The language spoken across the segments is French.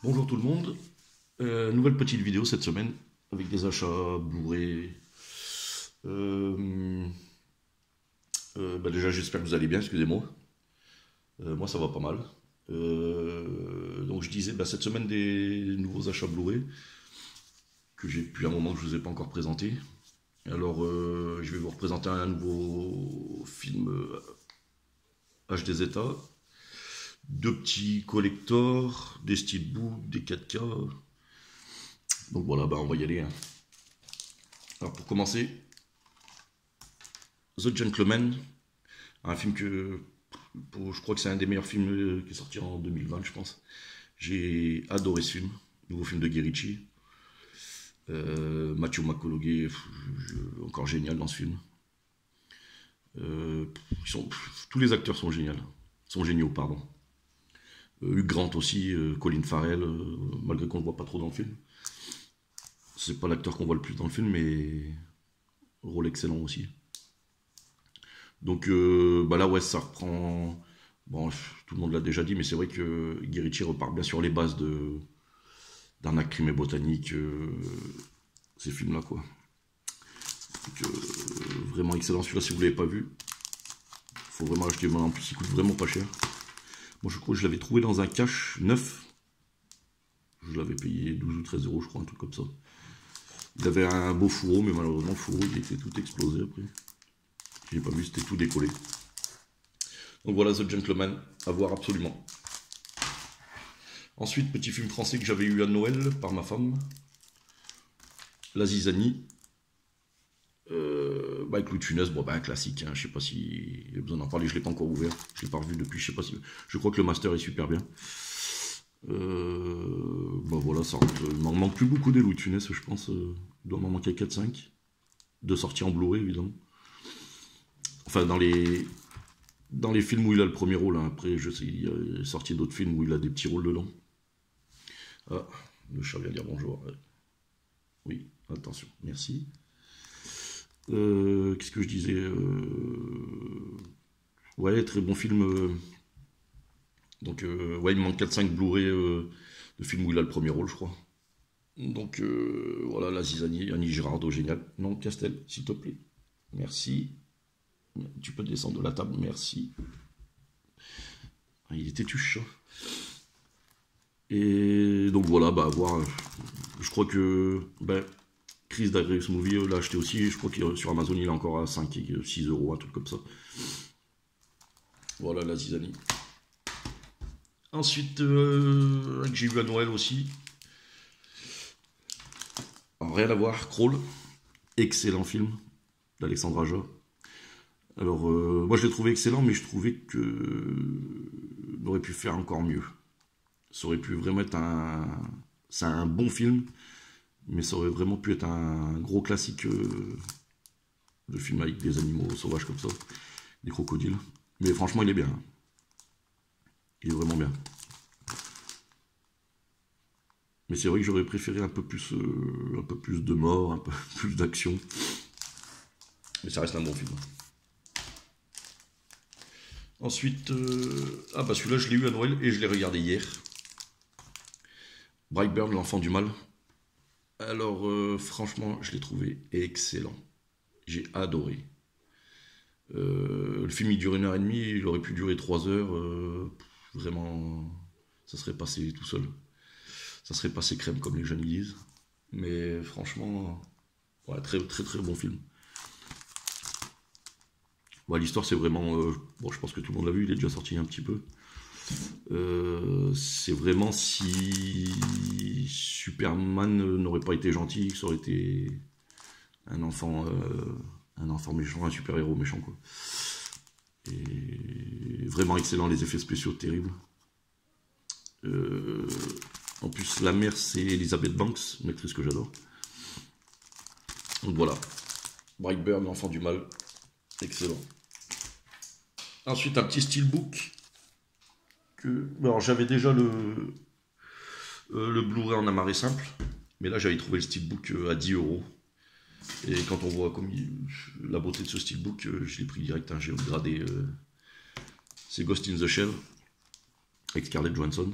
Bonjour tout le monde, nouvelle petite vidéo cette semaine avec des achats Blu-ray. Euh, déjà j'espère que vous allez bien, excusez-moi. Moi ça va pas mal. Donc je disais cette semaine des nouveaux achats Blu-ray que j'ai depuis un moment que je vous ai pas encore présenté. Alors je vais vous représenter un nouveau film HD Zeta, deux petits collectors, des steelbooks, des 4K. Donc voilà, on va y aller, hein. Alors pour commencer, The Gentleman, un film je crois que c'est un des meilleurs films qui est sorti en 2020, je pense. J'ai adoré ce film, nouveau film de Guy Ritchie. Matthew McConaughey, encore génial dans ce film. Euh, tous les acteurs sont géniaux, pardon. Hugh Grant aussi, Colin Farrell, malgré qu'on ne le voit pas trop dans le film. C'est pas l'acteur qu'on voit le plus dans le film, mais rôle excellent aussi. Donc là, ouais, ça reprend. Bon, tout le monde l'a déjà dit, mais c'est vrai que Guy Ritchie repart bien sur les bases d'Arnaque, crime et botanique, ces films-là, quoi. Donc, vraiment excellent. Celui-là, si vous ne l'avez pas vu, faut vraiment acheter. En plus, il coûte vraiment pas cher. Moi, je crois que je l'avais trouvé dans un cash neuf. Je l'avais payé 12 ou 13 euros, je crois, un truc comme ça. Il avait un beau fourreau, mais malheureusement, le fourreau, il était tout explosé après. J'ai pas vu, c'était tout décollé. Donc voilà, The Gentleman, à voir absolument. Ensuite, petit film français que j'avais eu à Noël par ma femme, La Zizanie. Avec Louis de Funès, un classique, hein, je sais pas si il y a besoin d'en parler, je l'ai pas encore ouvert, je l'ai pas revu depuis, je sais pas si. Je crois que le master est super bien. Voilà, ça rentre. Il m'en manque plus beaucoup des Louis de Funès, je pense. Il doit m'en manquer 4-5. De sorties en Blu-ray, évidemment. Enfin, dans les films où il a le premier rôle, hein. Après, je sais, il est sorti d'autres films où il a des petits rôles dedans. Ah, le chat vient dire bonjour. Oui, attention, merci. Qu'est-ce que je disais Ouais, très bon film. Donc, ouais, il me manque 4-5 Blu-ray de films où il a le premier rôle, je crois. Donc, voilà, La Zizanie, Annie Girardot, génial. Non, Castel, s'il te plaît. Merci. Tu peux descendre de la table, merci. Il était tuche, ça. Et donc voilà, à voir. Je crois que Chris Dagreus Movie l'a acheté aussi. Je crois que sur Amazon il est encore à 5 et 6 euros, un truc comme ça. Voilà, La Zizanie. Ensuite, que j'ai vu à Noël aussi. Alors, rien à voir, Crawl. Excellent film d'Alexandre Aja. Alors, moi je l'ai trouvé excellent, mais je trouvais qu'on aurait pu faire encore mieux. Ça aurait pu vraiment être c'est un bon film, mais ça aurait vraiment pu être un gros classique de film avec des animaux sauvages comme ça, des crocodiles. Mais franchement, il est bien. Il est vraiment bien. Mais c'est vrai que j'aurais préféré un peu plus de mort, un peu plus d'action. Mais ça reste un bon film. Ensuite, celui-là je l'ai eu à Noël et je l'ai regardé hier. Brightburn, l'enfant du mal. Alors franchement, je l'ai trouvé excellent. J'ai adoré. Le film il dure 1h30, il aurait pu durer 3 heures. Vraiment, ça serait passé tout seul. Ça serait passé crème comme les jeunes disent. Mais franchement, ouais, très très très bon film. L'histoire c'est vraiment... je pense que tout le monde l'a vu, il est déjà sorti un petit peu. C'est vraiment si Superman n'aurait pas été gentil, que ça aurait été un enfant méchant, un super-héros méchant, quoi. Et vraiment excellent, les effets spéciaux terribles. En plus, la mère c'est Elizabeth Banks, une actrice que j'adore. Donc voilà, Brightburn, l'enfant du mal, excellent. Ensuite, un petit steelbook. Alors j'avais déjà le Blu-ray en amarré simple, mais là j'avais trouvé le steelbook à 10 euros. Et quand on voit la beauté de ce steelbook, je l'ai pris direct, hein, j'ai upgradé. C'est Ghost in the Shell avec Scarlett Johansson.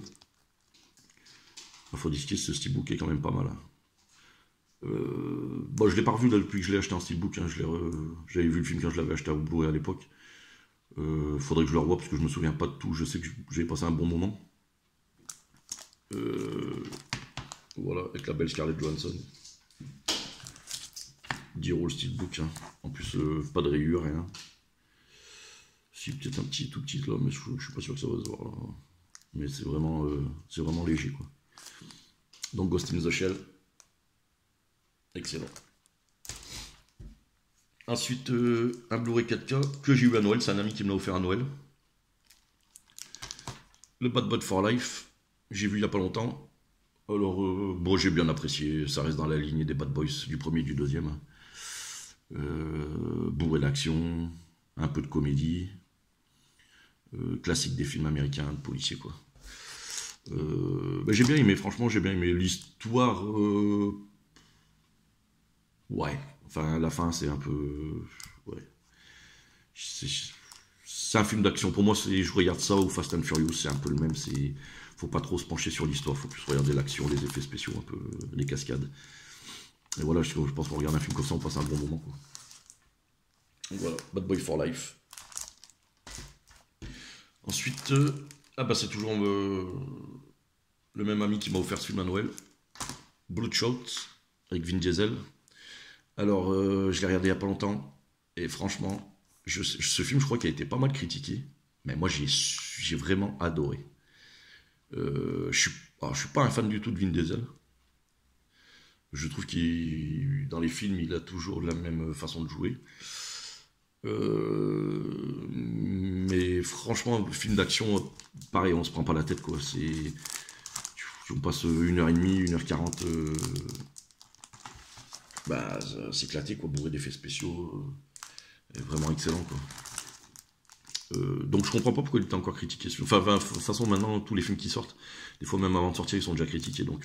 Il faut dire que ce steelbook est quand même pas mal. Hein. Bon, je l'ai pas revu là, depuis que je l'ai acheté en steelbook. Hein. J'avais vu le film quand je l'avais acheté à Blu-ray à l'époque. Faudrait que je le revoie parce que je me souviens pas de tout. Je sais que j'ai passé un bon moment. Voilà, avec la belle Scarlett Johansson. 10 € le steelbook. Hein. En plus, pas de rayures, rien. Si, peut-être un petit, tout petit là, mais je suis pas sûr que ça va se voir là. Mais c'est vraiment léger quoi. Donc Ghost in the Shell. Excellent. Ensuite, un Blu-ray 4K que j'ai eu à Noël. C'est un ami qui me l'a offert à Noël. Le Bad Boy for Life. J'ai vu il y a pas longtemps. Alors, bon, j'ai bien apprécié. Ça reste dans la lignée des Bad Boys, du premier et du deuxième. Bourré d'action, un peu de comédie. Classique des films américains, de policiers, quoi. J'ai bien aimé, franchement, j'ai bien aimé. L'histoire... ouais. Enfin, la fin, c'est un peu... ouais. C'est un film d'action. Pour moi, je regarde ça ou Fast and Furious, c'est un peu le même. Faut pas trop se pencher sur l'histoire, faut plus regarder l'action, les effets spéciaux, un peu les cascades. Et voilà, je pense qu'on regarde un film comme ça, on passe un bon moment, quoi. Donc voilà, Bad Boy for Life. Ensuite, c'est toujours le même ami qui m'a offert ce film à Noël. Bloodshot, avec Vin Diesel. Alors, je l'ai regardé il y a pas longtemps, et franchement, ce film, je crois qu'il a été pas mal critiqué, mais moi, j'ai vraiment adoré. Je suis pas un fan du tout de Vin Diesel. Je trouve qu'il dans les films, il a toujours la même façon de jouer. Mais franchement, le film d'action, pareil, on se prend pas la tête, quoi. On passe 1h30, 1h40, s'éclater, quoi, bourré d'effets spéciaux, vraiment excellent, quoi. Donc je comprends pas pourquoi il était encore critiqué. Enfin, de toute façon, maintenant, tous les films qui sortent, des fois même avant de sortir, ils sont déjà critiqués. Donc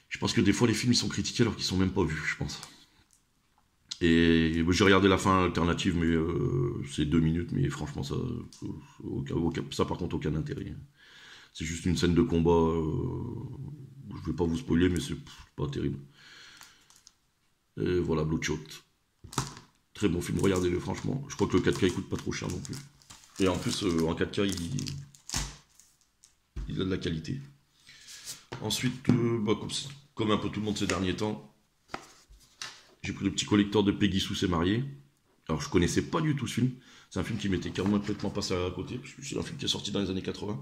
je pense que des fois, les films, ils sont critiqués alors qu'ils sont même pas vus, je pense. Et j'ai regardé la fin alternative, mais c'est 2 minutes, mais franchement, ça par contre, aucun intérêt. C'est juste une scène de combat. Je vais pas vous spoiler, mais c'est pas terrible. Et voilà, Bloodshot. Très bon film, regardez-le franchement. Je crois que le 4K il coûte pas trop cher non plus. Et en plus, en 4K, il a de la qualité. Ensuite, comme un peu tout le monde ces derniers temps, j'ai pris le petit collector de Peggy Sue s'est mariée. Alors je connaissais pas du tout ce film. C'est un film qui m'était complètement passé à côté, parce que c'est un film qui est sorti dans les années 80.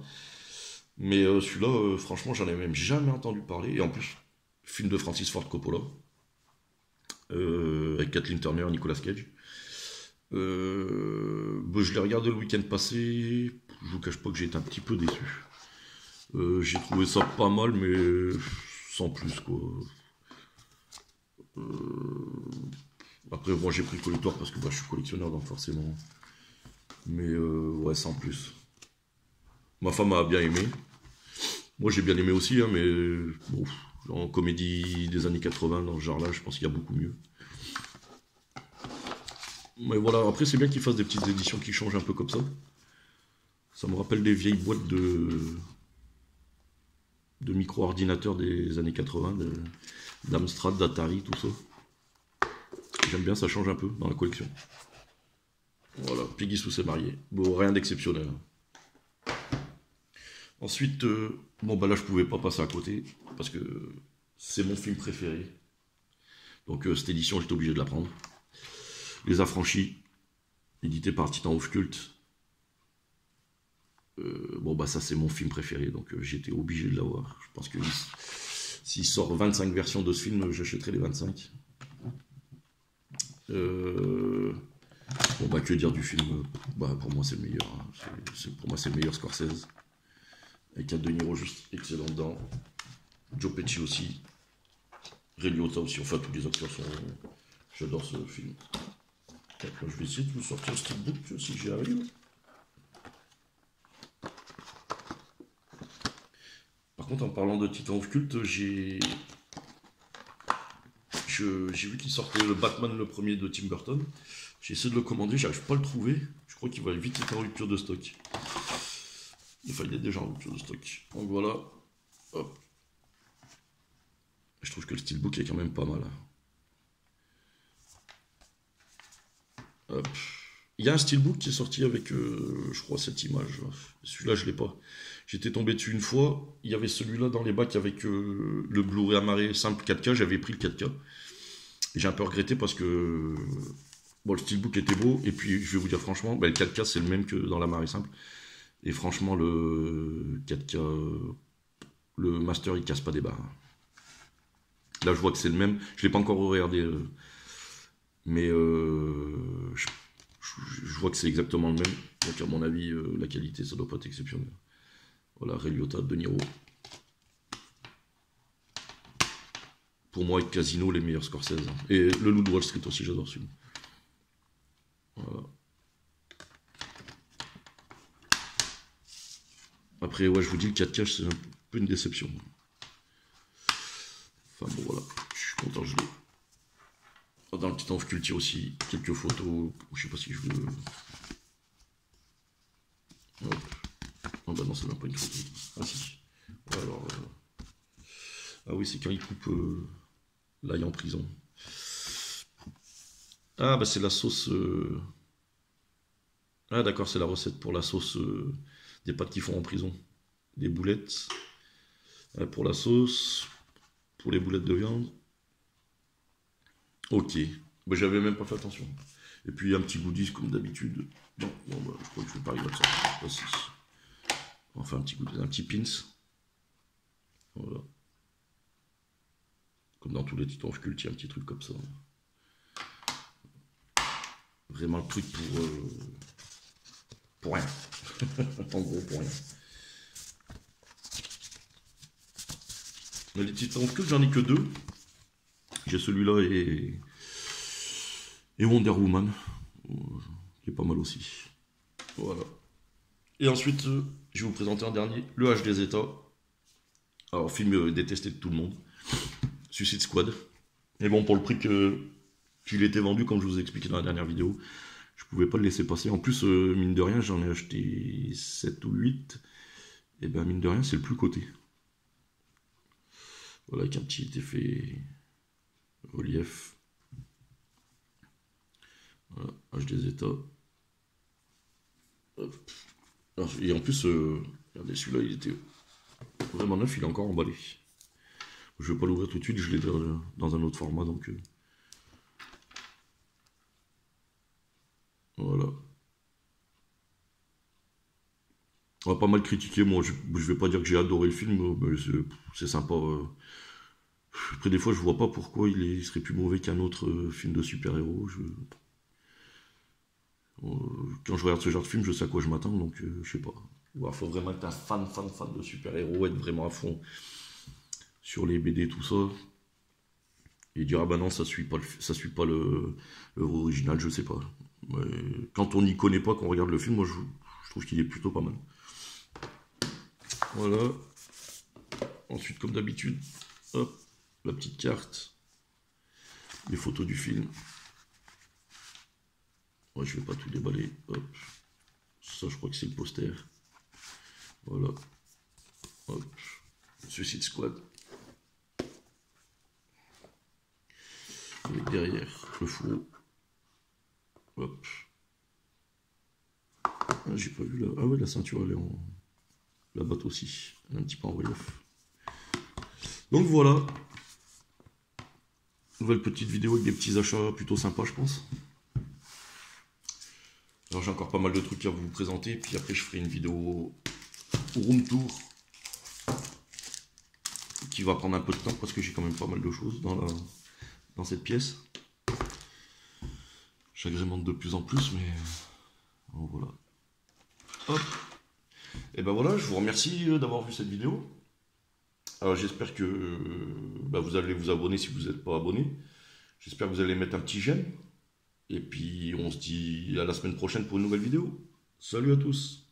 Mais celui-là, franchement, j'en avais même jamais entendu parler. Et en plus, film de Francis Ford Coppola. Avec Kathleen Turner, Nicolas Cage. Je l'ai regardé le week-end passé. Je vous cache pas que j'ai été un petit peu déçu. J'ai trouvé ça pas mal, mais sans plus, quoi. Après, moi j'ai pris le collector parce que je suis collectionneur, donc forcément. Mais ouais, sans plus. Ma femme a bien aimé. Moi j'ai bien aimé aussi, hein, mais bon, en comédie des années 80, dans ce genre-là, je pense qu'il y a beaucoup mieux. Mais voilà, après c'est bien qu'ils fassent des petites éditions qui changent un peu comme ça. Ça me rappelle des vieilles boîtes de micro-ordinateurs des années 80, d'Amstrad, d'Atari, tout ça. J'aime bien, ça change un peu dans la collection. Voilà, Peggy Sue s'est mariée. Bon, rien d'exceptionnel. Ensuite, là je pouvais pas passer à côté, parce que c'est mon film préféré. Donc cette édition, j'étais obligé de la prendre. Les Affranchis, édité par Titan of Cult. Ça c'est mon film préféré, donc j'étais obligé de l'avoir. Je pense que s'il sort 25 versions de ce film, j'achèterai les 25. Que dire du film, pour moi c'est le meilleur. Hein. Pour moi c'est le meilleur Scorsese. Avec un De Niro juste excellent dedans. Joe Pesci aussi. Ray Liotta aussi. Enfin, tous les acteurs sont... J'adore ce film. Donc, je vais essayer de vous sortir le steelbook si j'y arrive. Par contre, en parlant de Titan of Cult, j'ai vu qu'il sortait le Batman le premier de Tim Burton. J'ai essayé de le commander, j'arrive pas à le trouver. Je crois qu'il va vite être en rupture de stock. Enfin, il est déjà en rupture de stock. Donc voilà. Hop. Je trouve que le steelbook est quand même pas mal. Hop. Il y a un steelbook qui est sorti avec, je crois, cette image. Celui-là, je l'ai pas. J'étais tombé dessus une fois. Il y avait celui-là dans les bacs avec le Blu-ray amarré simple 4K. J'avais pris le 4K. Et j'ai un peu regretté parce que bon, le steelbook était beau. Et puis, je vais vous dire franchement, le 4K, c'est le même que dans l'amarré simple. Et franchement, le 4K, le master, il casse pas des barres. Là, je vois que c'est le même. Je l'ai pas encore regardé. Mais je vois que c'est exactement le même. Donc à mon avis, la qualité, ça doit pas être exceptionnel. Voilà, Ray Liotta, De Niro. Pour moi, avec Casino, les meilleurs Scorsese. Et Le Loup de Wall Street aussi, j'adore celui-là. Voilà. Après, ouais, je vous dis, le 4K, c'est un peu une déception. Enfin bon, voilà, je suis content, je l'ai. Dans le petit enf culture aussi, quelques photos. Je sais pas si je veux. Hop. Oh bah non, c'est même pas une photo. Ah si. Ouais, alors, ah oui, c'est quand il coupe l'ail en prison. Ah bah c'est la sauce. Ah d'accord, c'est la recette pour la sauce des pâtes qu'ils font en prison. Des boulettes. Pour la sauce. Pour les boulettes de viande. Ok. Bah, j'avais même pas fait attention. Et puis un petit goodies comme d'habitude. Non, bon, bah, je crois que je vais pas arriver à ça. Voici. Enfin un petit goodies, un petit pins. Voilà. Comme dans tous les titans cultes, il y a un petit truc comme ça. Vraiment le truc pour rien. En gros, pour rien. Mais les titans cultes, j'en ai que deux. J'ai celui-là et Wonder Woman, qui est pas mal aussi. Voilà. Et ensuite, je vais vous présenter un dernier, le H des États. Alors, film détesté de tout le monde. Suicide Squad. Et bon, pour le prix qu'il était vendu, comme je vous ai expliqué dans la dernière vidéo, je pouvais pas le laisser passer. En plus, mine de rien, j'en ai acheté 7 ou 8. Et ben, mine de rien, c'est le plus coté. Voilà, avec un petit effet relief. Voilà, H des États. Hop. Et en plus, regardez, celui-là, il était vraiment neuf, il est encore emballé. Je vais pas l'ouvrir tout de suite, je l'ai dans un autre format, donc... voilà. On va pas mal critiquer, moi, je vais pas dire que j'ai adoré le film, mais c'est sympa. Après, des fois, je vois pas pourquoi il serait plus mauvais qu'un autre film de super-héros. Quand je regarde ce genre de film, je sais à quoi je m'attends, donc je sais pas. Il faut vraiment être un fan de super-héros, être vraiment à fond sur les BD, tout ça. Et dire, ah bah non, ça suit pas le original, je sais pas. Quand on n'y connaît pas, qu'on regarde le film, moi je trouve qu'il est plutôt pas mal. Voilà. Ensuite, comme d'habitude, hop, la petite carte, les photos du film. Ouais, je vais pas tout déballer. Hop. Ça, je crois que c'est le poster. Voilà. Hop. Suicide Squad. Avec derrière le fourreau. Hop. Ah, j'ai pas vu là. Ah ouais, la ceinture, elle est en... La botte aussi. Elle est un petit peu en relief. Donc voilà. Nouvelle petite vidéo avec des petits achats plutôt sympas, je pense. Alors j'ai encore pas mal de trucs à vous présenter, puis après je ferai une vidéo room tour qui va prendre un peu de temps parce que j'ai quand même pas mal de choses dans cette pièce. J'agrémente de plus en plus, mais bon, voilà. Hop. Et ben voilà, je vous remercie d'avoir vu cette vidéo. Alors j'espère que vous allez vous abonner si vous n'êtes pas abonné. J'espère que vous allez mettre un petit j'aime. Et puis on se dit à la semaine prochaine pour une nouvelle vidéo. Salut à tous!